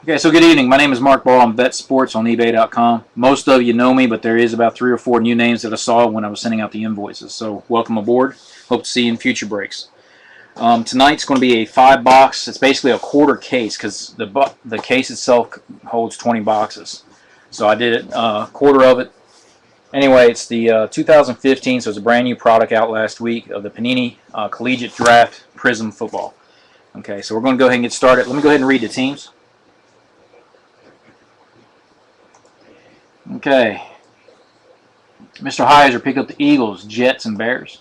Okay, so good evening. My name is Mark Ball. I'm Bet Sports on eBay.com. Most of you know me, but there is about 3 or 4 new names that I saw when I was sending out the invoices. So welcome aboard. Hope to see you in future breaks. Tonight's going to be a 5-box. It's basically a quarter case because the case itself holds 20 boxes. So I did a quarter of it. Anyway, it's the 2015, so it's a brand new product out last week of the Panini Collegiate Draft Prizm Football. Okay, so we're going to go ahead and get started. Let me go ahead and read the teams. Okay. Mr. Heiser picked up the Eagles, Jets, and Bears.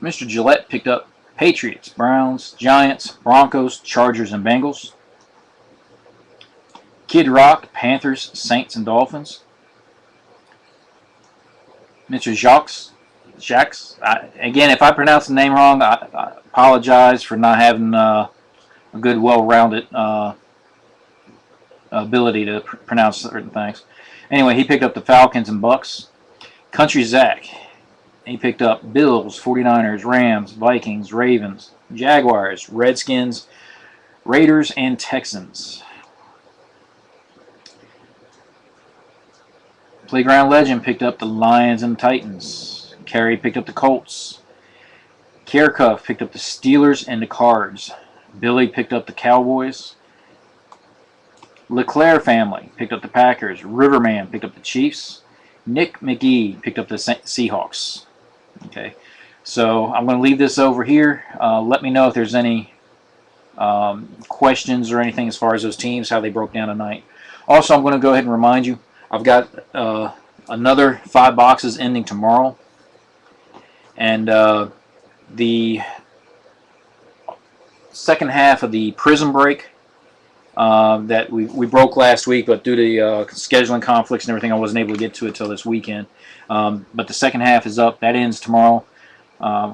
Mr. Gillette picked up Patriots, Browns, Giants, Broncos, Chargers, and Bengals. Kid Rock, Panthers, Saints, and Dolphins. Mr. Jacques, again, if I pronounce the name wrong, I apologize for not having a good, well-rounded ability to pronounce certain things. Anyway, he picked up the Falcons and Bucks. Country Zach, he picked up Bills, 49ers, Rams, Vikings, Ravens, Jaguars, Redskins, Raiders, and Texans. Playground Legend picked up the Lions and Titans. Carey picked up the Colts. Kiercuff picked up the Steelers and the Cards. Billy picked up the Cowboys. LeClaire family picked up the Packers. Riverman picked up the Chiefs. Nick McGee picked up the Seahawks. Okay, so I'm going to leave this over here. Let me know if there's any questions or anything as far as those teams, how they broke down tonight. Also, I'm going to go ahead and remind you, I've got another 5 boxes ending tomorrow. And the second half of the Prizm break that we broke last week, but due to scheduling conflicts and everything, I wasn't able to get to it till this weekend. But the second half is up. That ends tomorrow,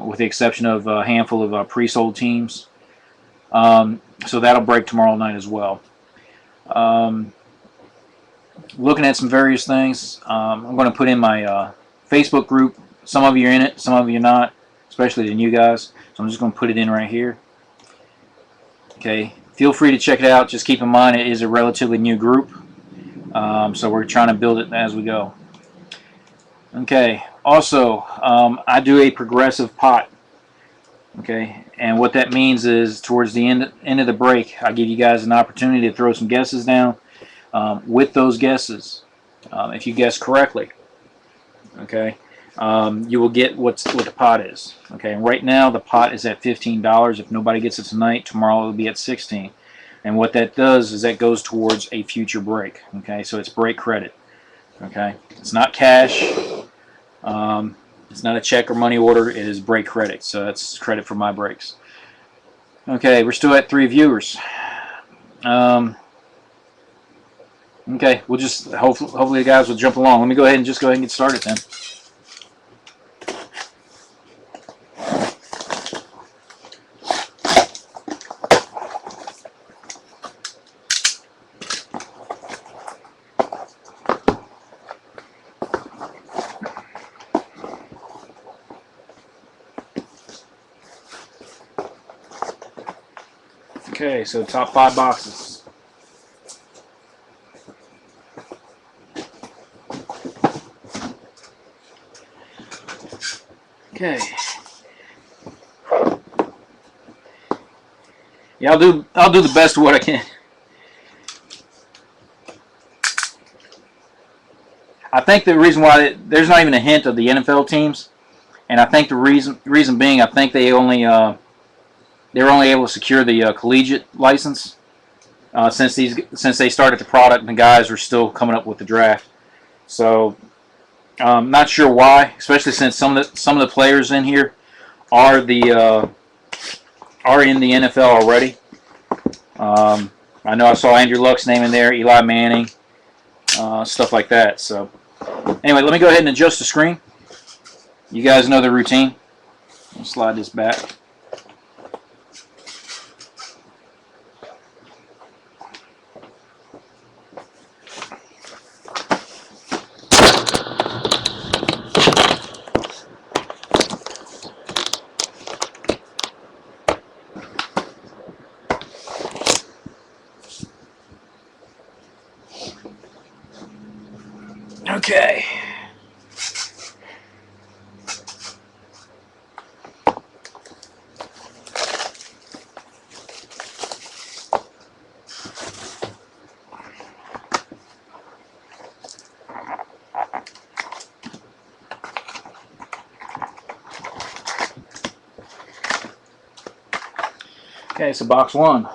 with the exception of a handful of pre-sold teams. So that'll break tomorrow night as well. Looking at some various things. I'm going to put in my Facebook group. Some of you are in it, some of you are not, especially the new guys. So I'm just going to put it in right here. Okay. Feel free to check it out. Just keep in mind it is a relatively new group, so we're trying to build it as we go. Okay. Also, I do a progressive pot. Okay, and what that means is towards the end of the break, I give you guys an opportunity to throw some guesses down. With those guesses, if you guess correctly, okay, you will get what the pot is. Okay, and right now the pot is at $15. If nobody gets it tonight, tomorrow it will be at $16. And what that does is that goes towards a future break. Okay, so it's break credit. Okay, it's not cash. It's not a check or money order. It is break credit. So that's credit for my breaks. Okay, we're still at 3 viewers. Okay, we'll just hopefully the guys will jump along. Let me go ahead and get started then. Okay, so top 5 boxes. Okay. Yeah, I'll do the best of what I can. I think the reason why there's not even a hint of the NFL teams, and I think the reason being, I think they were only able to secure the collegiate license since they started the product and the guys are still coming up with the draft. So not sure why, especially since some of the players in here are in the NFL already. I know I saw Andrew Luck's name in there, Eli Manning, stuff like that. So anyway, let me go ahead and adjust the screen. You guys know the routine. I'll slide this back. Okay. Okay, so box one.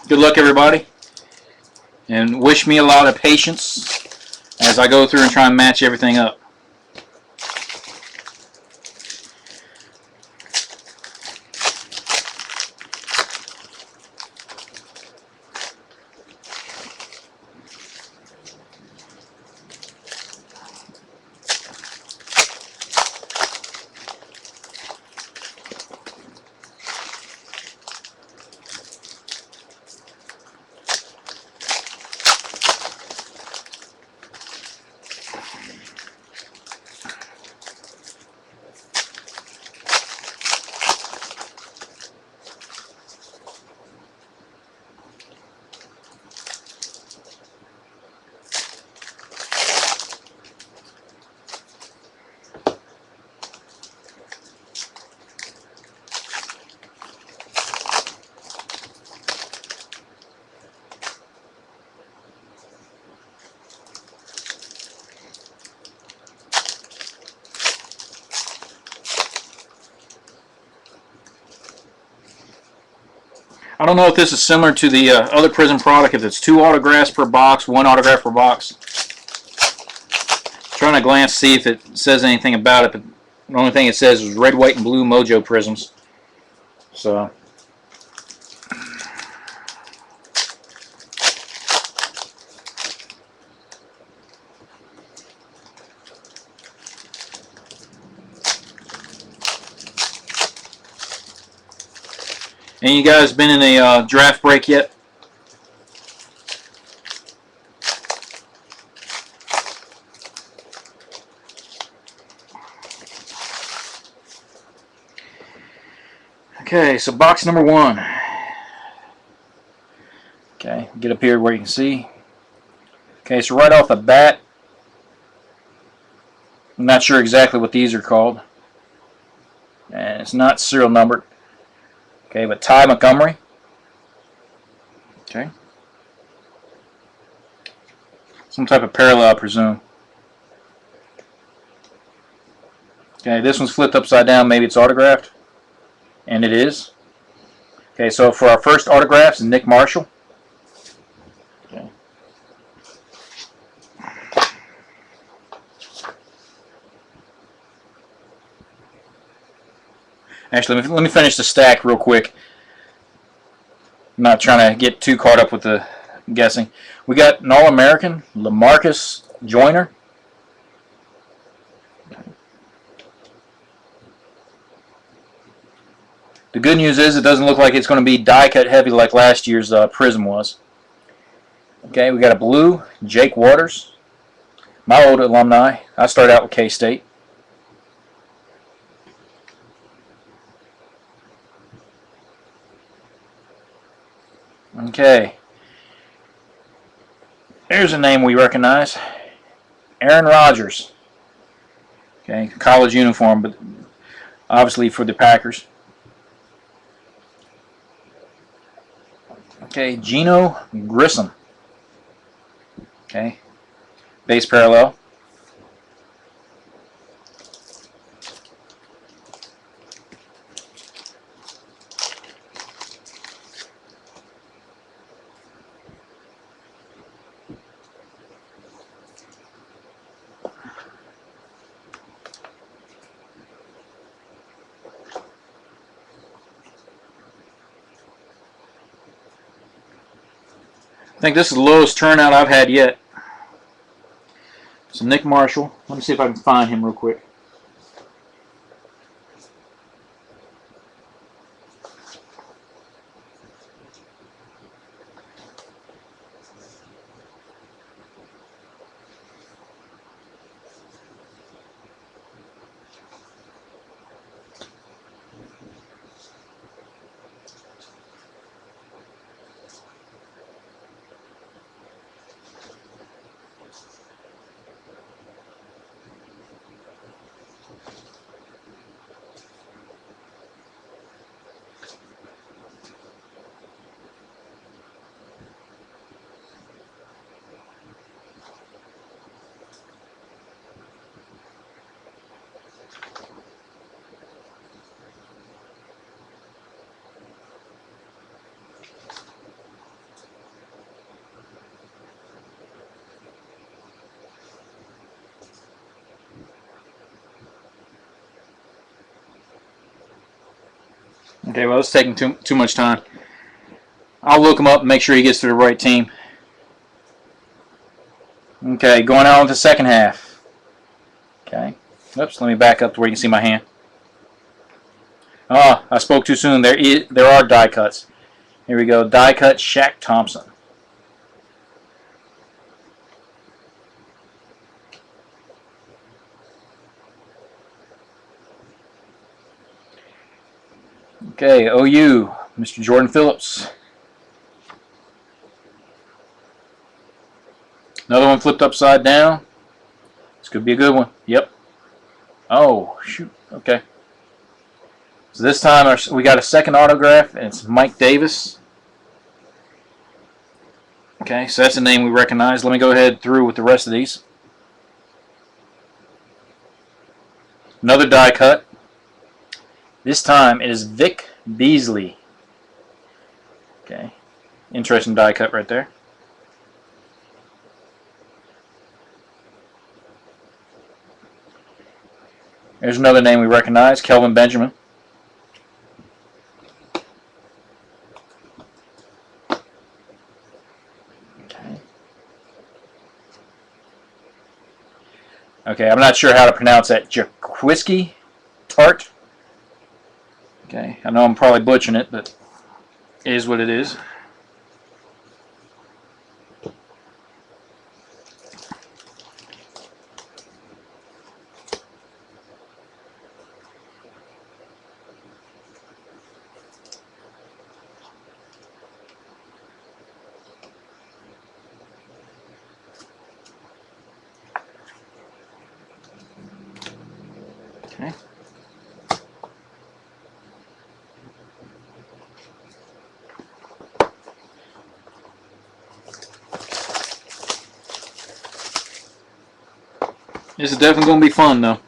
Good luck, everybody, and wish me a lot of patience as I go through and try and match everything up. I don't know if this is similar to the other Prizm product, if it's 2 autographs per box, 1 autograph per box. Trying to glance see if it says anything about it, but the only thing it says is red, white, and blue Mojo Prisms. So, any of you guys been in a draft break yet? Okay, so box number 1. Okay, get up here where you can see. Okay, so right off the bat, I'm not sure exactly what these are called. And it's not serial numbered. Okay, but Ty Montgomery. Okay. Some type of parallel, I presume. Okay, this one's flipped upside down. Maybe it's autographed. And it is. Okay, so for our first autographs, Nick Marshall. Okay. Actually, let me finish the stack real quick. I'm not trying to get too caught up with the guessing. We got an All-American, LaMarcus Joyner. The good news is it doesn't look like it's going to be die-cut heavy like last year's Prizm was. Okay, we got a blue, Jake Waters. My old alumni. I started out with K-State. Okay. Here's a name we recognize. Aaron Rodgers. Okay, college uniform, but obviously for the Packers. Okay, Geno Grissom. Okay, base parallel. I think this is the lowest turnout I've had yet. So Nick Marshall. Let me see if I can find him real quick. Okay, well, it's taking too much time. I'll look him up and make sure he gets to the right team. Okay, going on with the second half. Okay. Oops, let me back up to where you can see my hand. Oh, I spoke too soon. There are die cuts. Here we go. Die cut Shaq Thompson. Okay, OU, Mr. Jordan Phillips. Another one flipped upside down. This could be a good one. Yep. Oh, shoot. Okay. So this time we got a second autograph, and it's Mike Davis. Okay, so that's a name we recognize. Let me go ahead through with the rest of these. Another die cut. This time it is Vic Beasley. Okay, interesting die cut right there. There's another name we recognize, Kelvin Benjamin. Okay, I'm not sure how to pronounce that. Jaquiski Tart. Okay, I know I'm probably butchering it, but it is what it is. Okay. This is definitely going to be fun, though.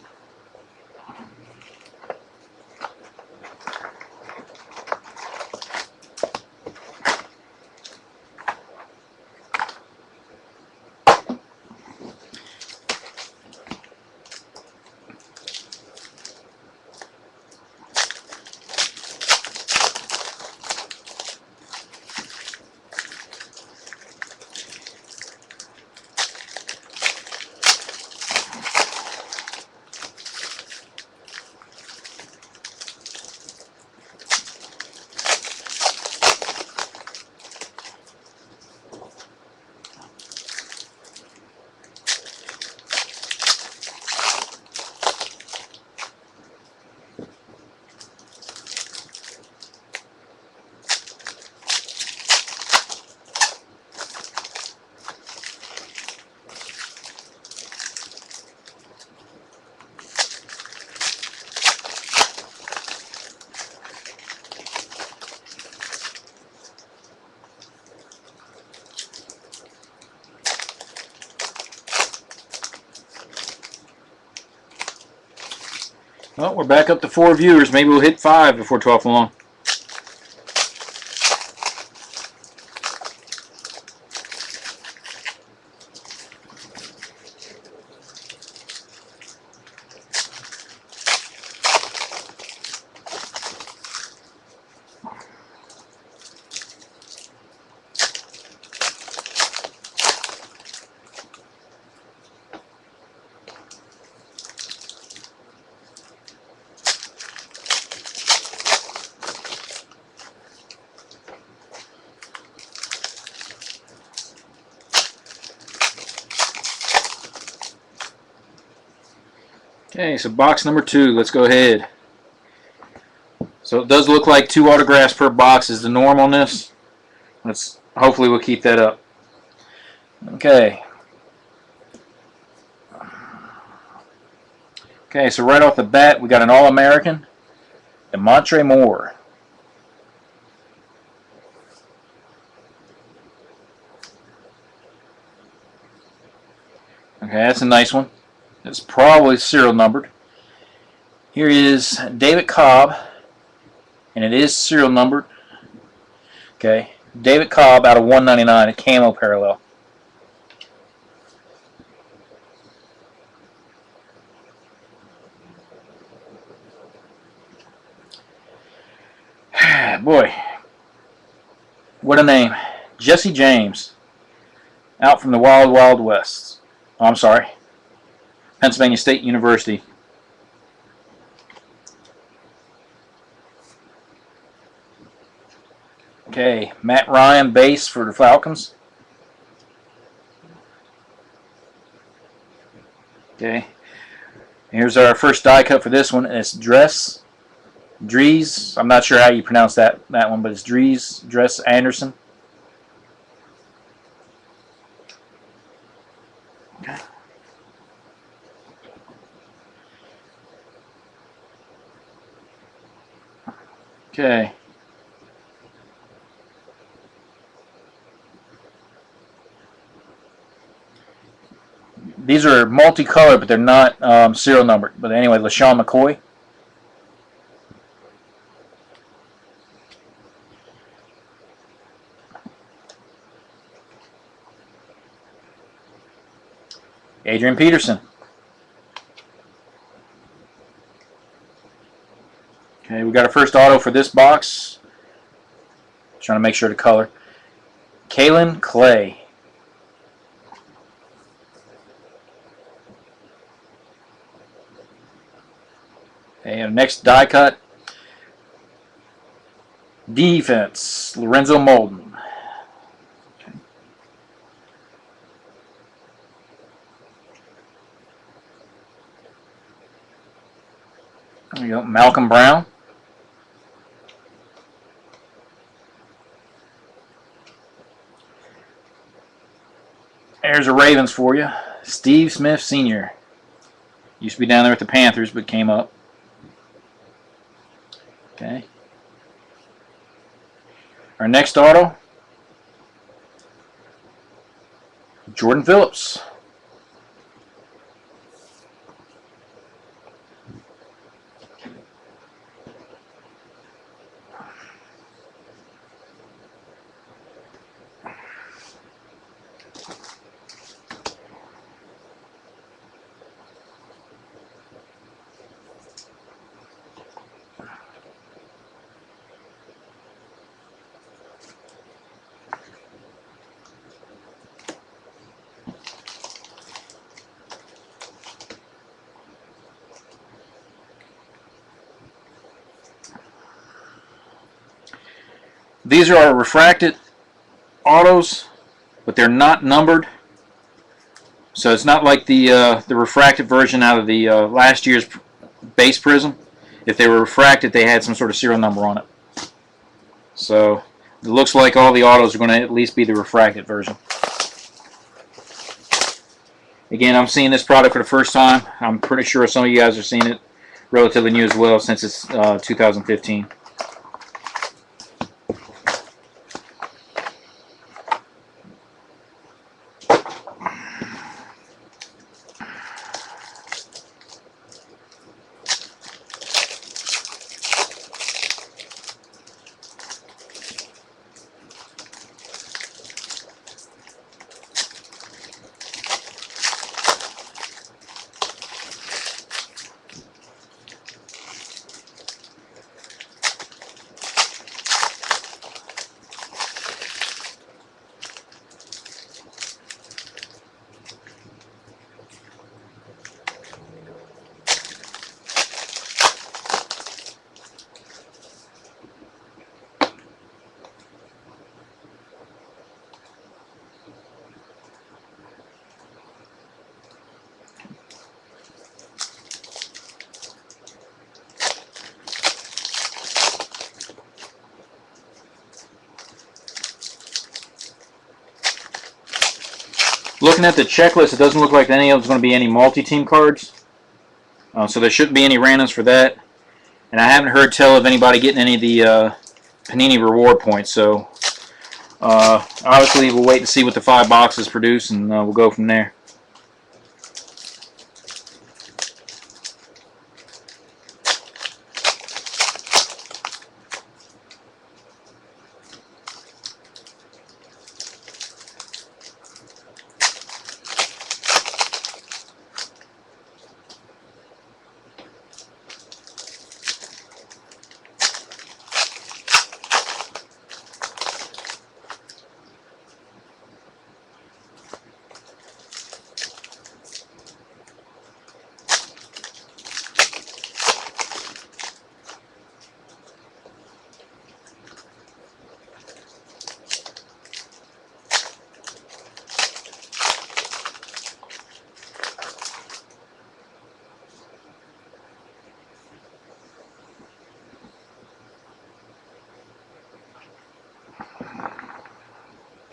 Well, we're back up to 4 viewers. Maybe we'll hit 5 before 12 long. Okay, so box number 2. Let's go ahead. So it does look like 2 autographs per box is the normalness. Hopefully we'll keep that up. Okay. Okay, so right off the bat, we got an All-American, Demontre Moore. Okay, that's a nice one. It's probably serial numbered. Here is David Cobb, and it is serial numbered. Okay, David Cobb out of 199, a camo parallel. boy, what a name. Jesse James, out from the Wild Wild West. Oh, I'm sorry, Pennsylvania State University. Okay, Matt Ryan, base for the Falcons. Okay, here's our first die cut for this one. It's Dries. I'm not sure how you pronounce that one, but it's Dries Anderson. Okay. Okay. These are multicolored, but they're not serial numbered. But anyway, LaShawn McCoy. Adrian Peterson. Okay, we got our first auto for this box. Trying to make sure to color. Kalen Clay. And next die cut. Defense, Lorenzo Molden. Okay. There you go, Malcolm Brown. There's a Ravens for you. Steve Smith Sr. Used to be down there with the Panthers, but came up. Okay. Our next auto, Jordan Phillips. These are our refracted autos, but they're not numbered. So it's not like the refracted version out of the last year's base Prizm. If they were refracted, they had some sort of serial number on it. So it looks like all the autos are going to at least be the refracted version. Again, I'm seeing this product for the first time. I'm pretty sure some of you guys are seeing it relatively new as well, since it's 2015. Looking at the checklist, it doesn't look like any of them's going to be any multi-team cards. So there shouldn't be any randoms for that. And I haven't heard tell of anybody getting any of the Panini reward points. So obviously we'll wait to see what the 5 boxes produce, and we'll go from there.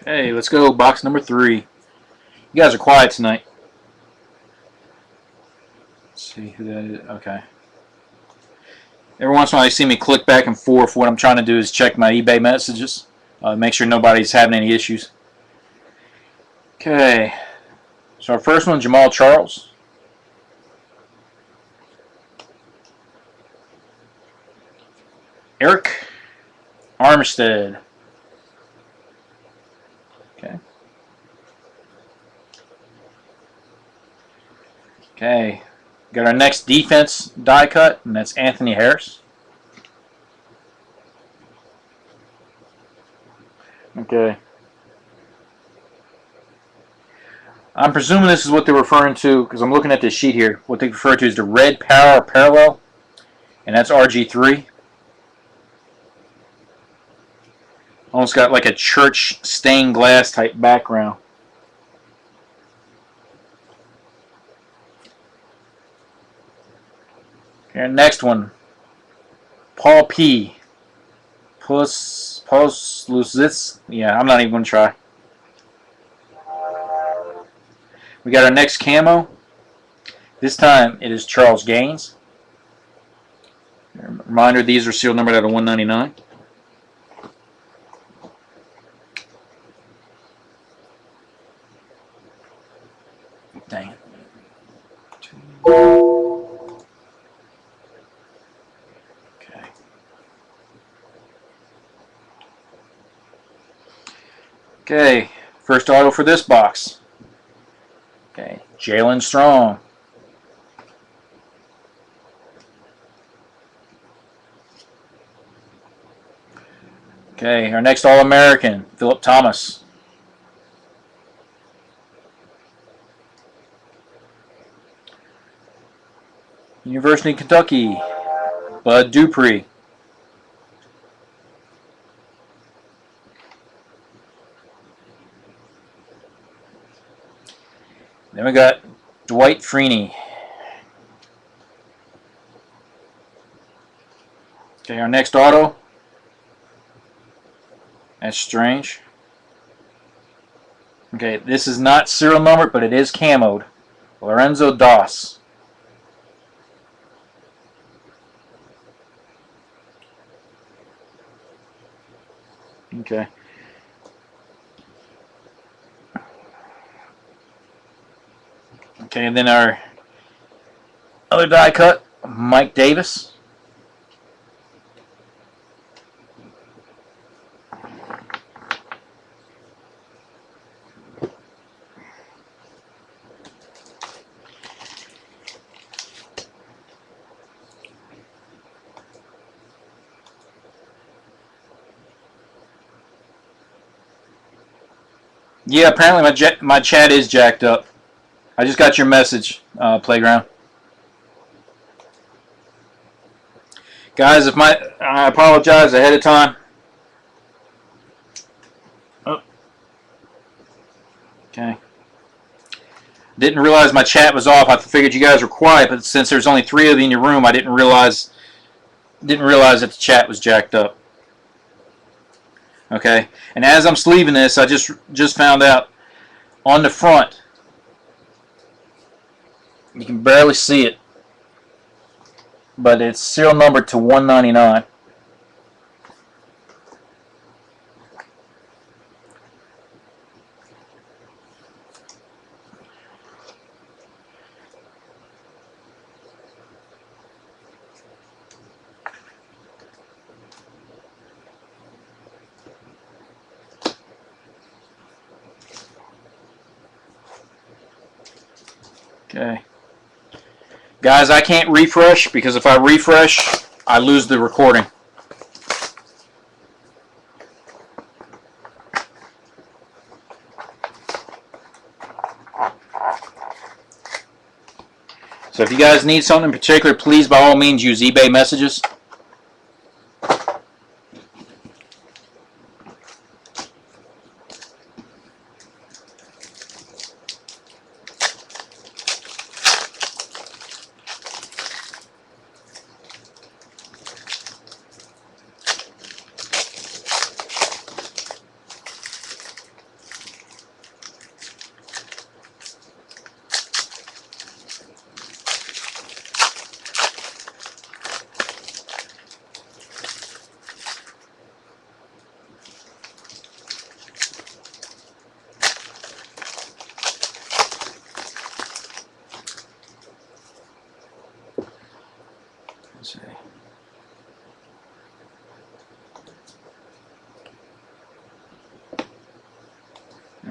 Okay, let's go. Box number 3. You guys are quiet tonight. Let's see who that is. Okay. Every once in a while, you see me click back and forth. What I'm trying to do is check my eBay messages, make sure nobody's having any issues. Okay. So our first one, Jamal Charles. Eric Armstead. Okay. Okay. Got our next defense die cut, and that's Anthony Harris. Okay. I'm presuming this is what they're referring to, because I'm looking at this sheet here. What they refer to is the red power parallel, and that's RG3. Almost got like a church stained glass type background. Okay, next one. Paul P. Puslusis. Yeah, I'm not even going to try. We got our next camo. This time it is Charles Gaines. Reminder, these are serial numbered out of 199. Dang it. Okay. Okay, first auto for this box. Okay, Jalen Strong. Okay, our next All-American, Philip Thomas. University of Kentucky, Bud Dupree. Then we got Dwight Freeney. Okay, our next auto. That's strange. Okay, this is not serial numbered, but it is camoed. Lorenzo Doss. Okay. Okay, and then our other die cut, Mike Davis. Yeah, apparently my chat is jacked up. I just got your message, Playground. Guys, I apologize ahead of time. Oh. Okay. Didn't realize my chat was off. I figured you guys were quiet, but since there's only 3 of you in your room, I didn't realize that the chat was jacked up. Okay, and as I'm sleeving this, I just found out on the front, you can barely see it, but it's serial numbered to 199. Okay. Guys, I can't refresh because if I refresh, I lose the recording. So if you guys need something in particular, please by all means use eBay messages.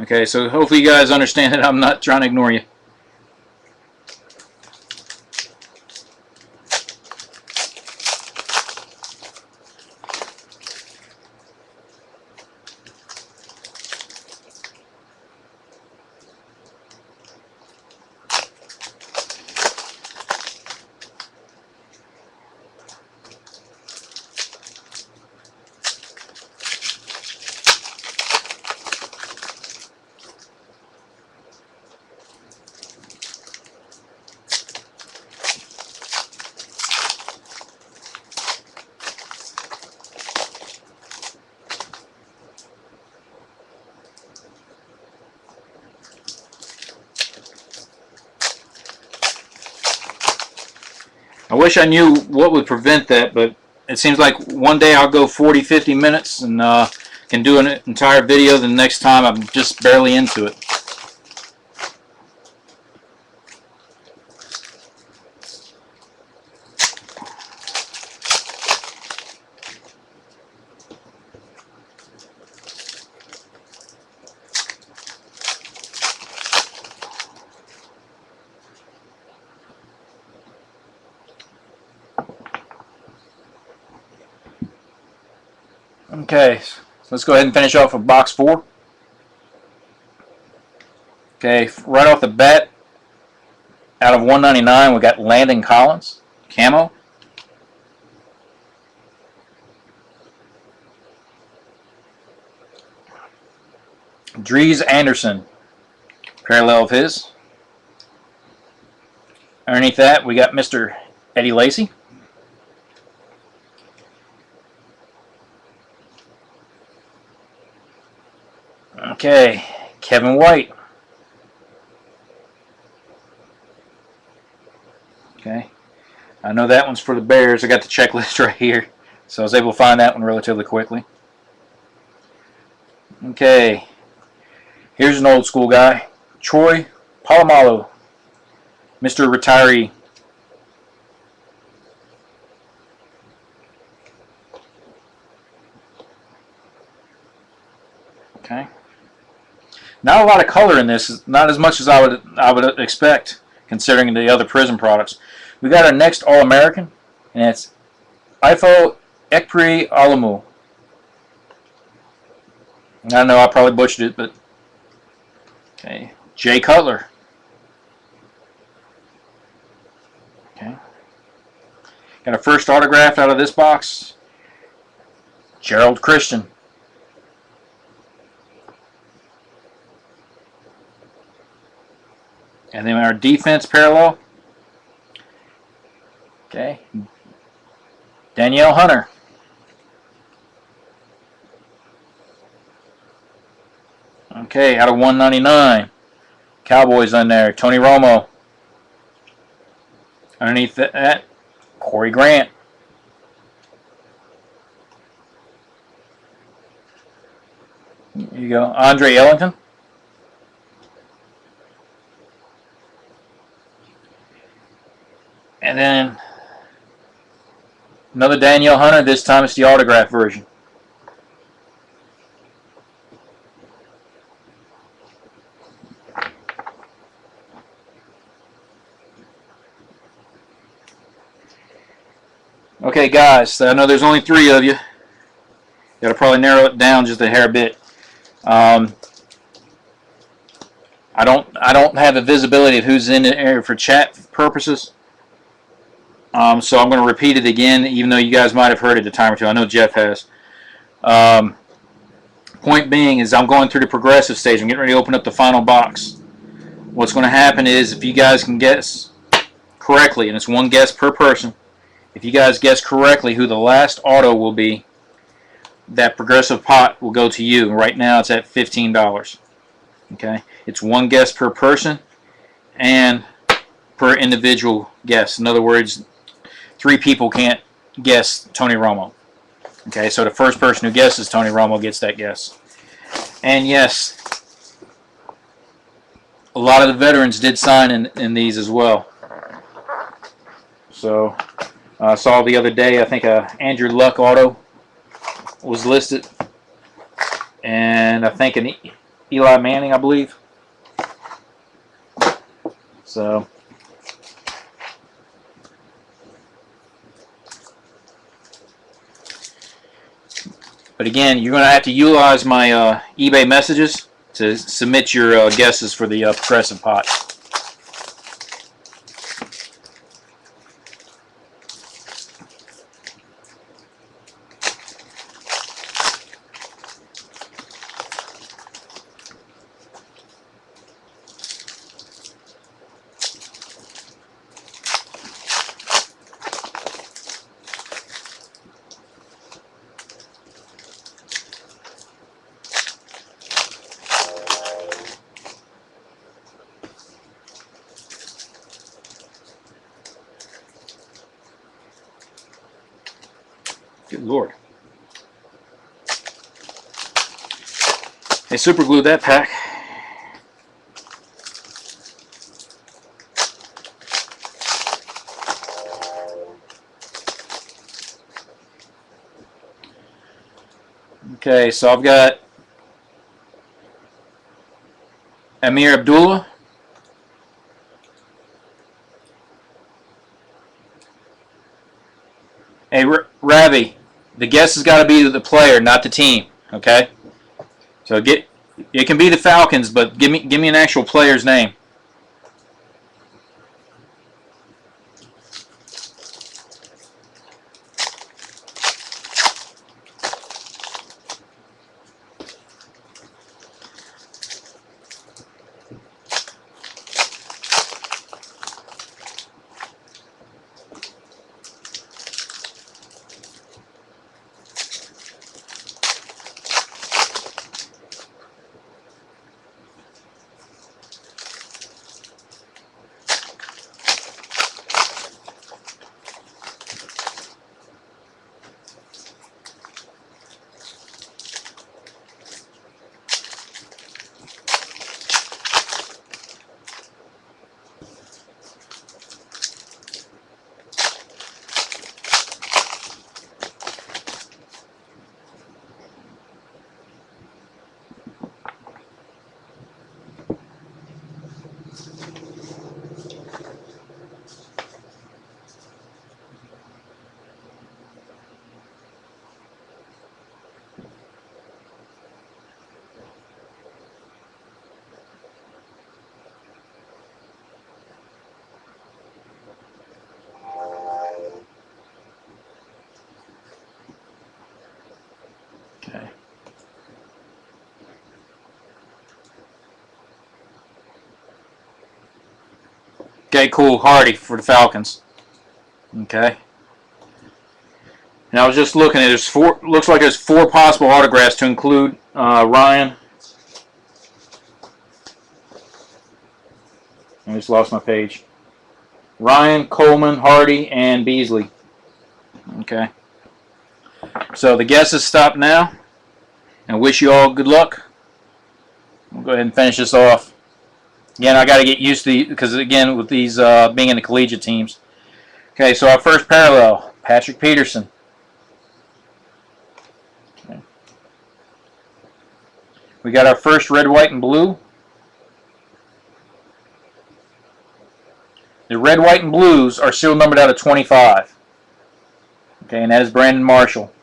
Okay, so hopefully you guys understand that I'm not trying to ignore you. I wish I knew what would prevent that, but it seems like one day I'll go 40, 50 minutes and can do an entire video. The next time I'm just barely into it. Okay, so let's go ahead and finish off with box 4. Okay, right off the bat, out of 199, we got Landon Collins, camo. Dries Anderson, parallel of his. Underneath that, we got Mr. Eddie Lacy. Okay, Kevin White. Okay, I know that one's for the Bears. I got the checklist right here, so I was able to find that one relatively quickly. Okay, here's an old school guy, Troy Polamalu, Mr. Retiree. Okay, not a lot of color in this, not as much as I would expect, considering the other Prizm products. We got our next All-American, and it's Ifo Ekpri Alamu. I know I probably butchered it, but okay. Jay Cutler. Okay. Got a first autograph out of this box. Gerald Christian. And then our defense parallel. Okay. Danielle Hunter. Okay, out of 199. Cowboys on there. Tony Romo. Underneath that, Corey Grant. Here you go. Andre Ellington. And then another Danielle Hunter. This time it's the autograph version. Okay, guys, I know there's only 3 of you. Got to probably narrow it down just a hair bit. I don't have the visibility of who's in the area for chat purposes. So I'm going to repeat it again, even though you guys might have heard it a time or two. I know Jeff has. Point being is I'm going through the progressive stage. I'm getting ready to open up the final box. What's going to happen is if you guys can guess correctly, and it's one guess per person, if you guys guess correctly who the last auto will be, that progressive pot will go to you. Right now it's at $15. Okay, it's one guess per person and per individual guess. In other words, 3 people can't guess Tony Romo. Okay, so the first person who guesses Tony Romo gets that guess. And yes, a lot of the veterans did sign in these as well. So I saw the other day, I think Andrew Luck auto was listed, and I think Eli Manning, I believe. So, but again, you're going to have to utilize my eBay messages to submit your guesses for the progressive pot. Good Lord. They super glued that pack. Okay, so I've got Amir Abdullah. Hey, Ravi, the guess has got to be the player, not the team. Okay, so it can be the Falcons, but give me an actual player's name. Okay. Okay, cool. Hardy for the Falcons. Okay. And I was just looking at there's four. Looks like there's 4 possible autographs to include Ryan. I just lost my page. Ryan, Coleman, Hardy, and Beasley. Okay. So the guesses stop now. I wish you all good luck. We'll go ahead and finish this off. Again, I got to get used to because again with these being in the collegiate teams. Okay, so our first parallel, Patrick Peterson. Okay. We got our first red, white, and blue. The red, white, and blues are still numbered out of 25. Okay, and that is Brandon Marshall.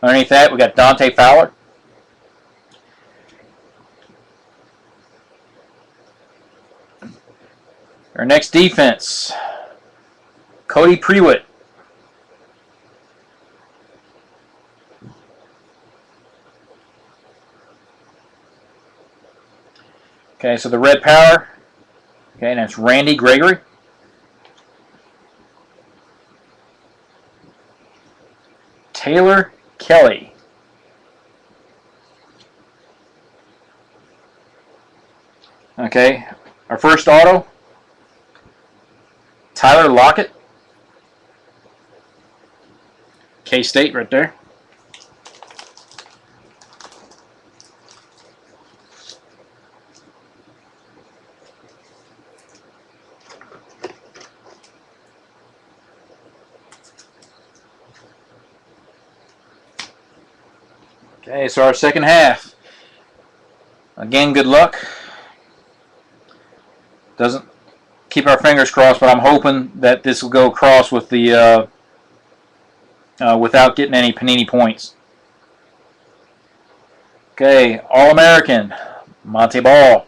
Underneath that, we got Dante Fowler. Our next defense, Cody Prewitt. Okay, so the red power. Okay, and that's Randy Gregory. Taylor Kelly. Okay, our first auto, Tyler Lockett. K-State right there. Okay, so our second half. Again, good luck. Doesn't keep our fingers crossed, but I'm hoping that this will go across with the without getting any Panini points. Okay, All-American, Monte Ball.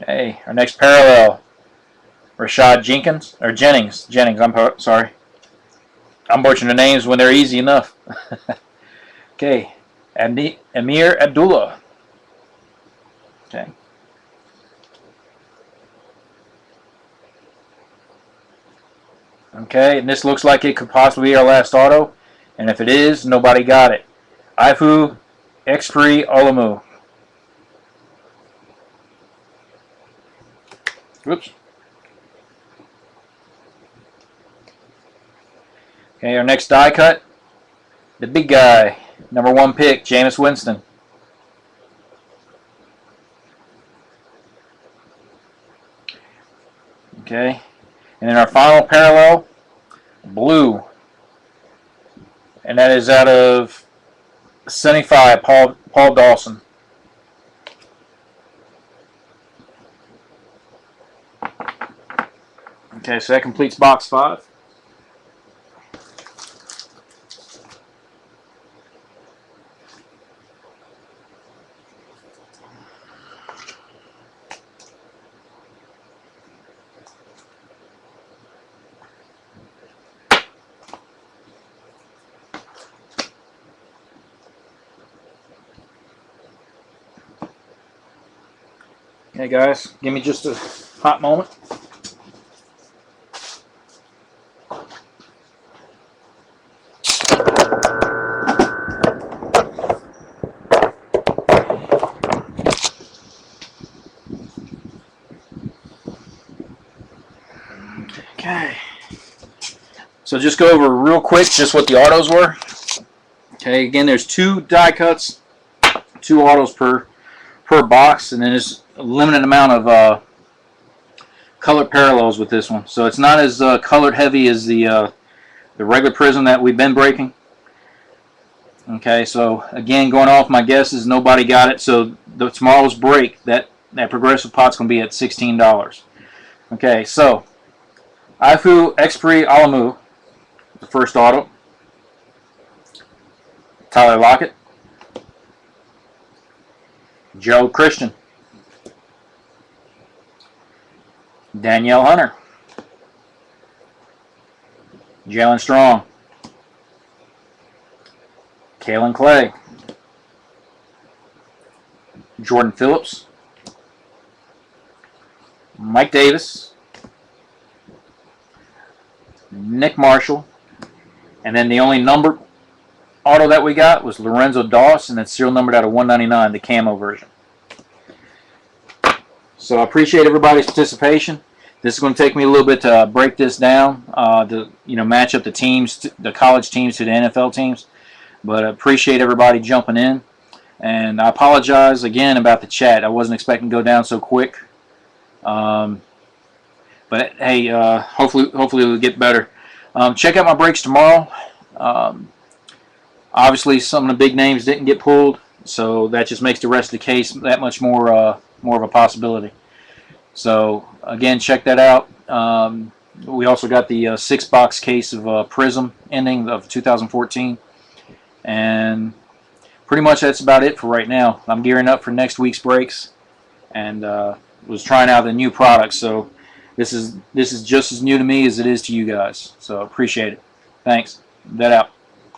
Okay, our next parallel, Rashad Jennings. I'm sorry. I'm butchering the names when they're easy enough. Okay, Amir Abdullah. Okay. Okay, and this looks like it could possibly be our last auto. And if it is, nobody got it. Ifu Expri Olumu. Whoops. Okay, our next die cut. The big guy. #1 pick, Jameis Winston. Okay. And then our final parallel, blue. And that is out of 75, Paul Dawson. Okay, so that completes box 5. Okay, guys, give me just a hot moment. Okay. So just go over real quick just what the autos were. Okay, again, there's 2 die cuts, 2 autos per box, and then there's a limited amount of color parallels with this one. So it's not as colored heavy as the regular Prizm that we've been breaking. Okay, so again, going off my guesses, nobody got it. So tomorrow's break, that progressive pot's going to be at $16. Okay, so Ifu Expri Alamu, the first auto. Tyler Lockett. Joe Christian. Danielle Hunter. Jalen Strong. Kalen Clay. Jordan Phillips. Mike Davis. Nick Marshall. And then the only numbered auto that we got was Lorenzo Doss, and that's serial numbered out of 199, the camo version. So I appreciate everybody's participation. This is going to take me a little bit to break this down, to match up the teams, the college teams to the NFL teams. But I appreciate everybody jumping in, and I apologize again about the chat. I wasn't expecting to go down so quick. But hey, hopefully it'll get better. Check out my breaks tomorrow. Obviously, some of the big names didn't get pulled, so that just makes the rest of the case that much more of a possibility. So again, check that out. We also got the 6-box case of Prizm ending of 2014, and pretty much that's about it for right now. I'm gearing up for next week's breaks, and was trying out the new products. So this is just as new to me as it is to you guys. So appreciate it. Thanks. That out.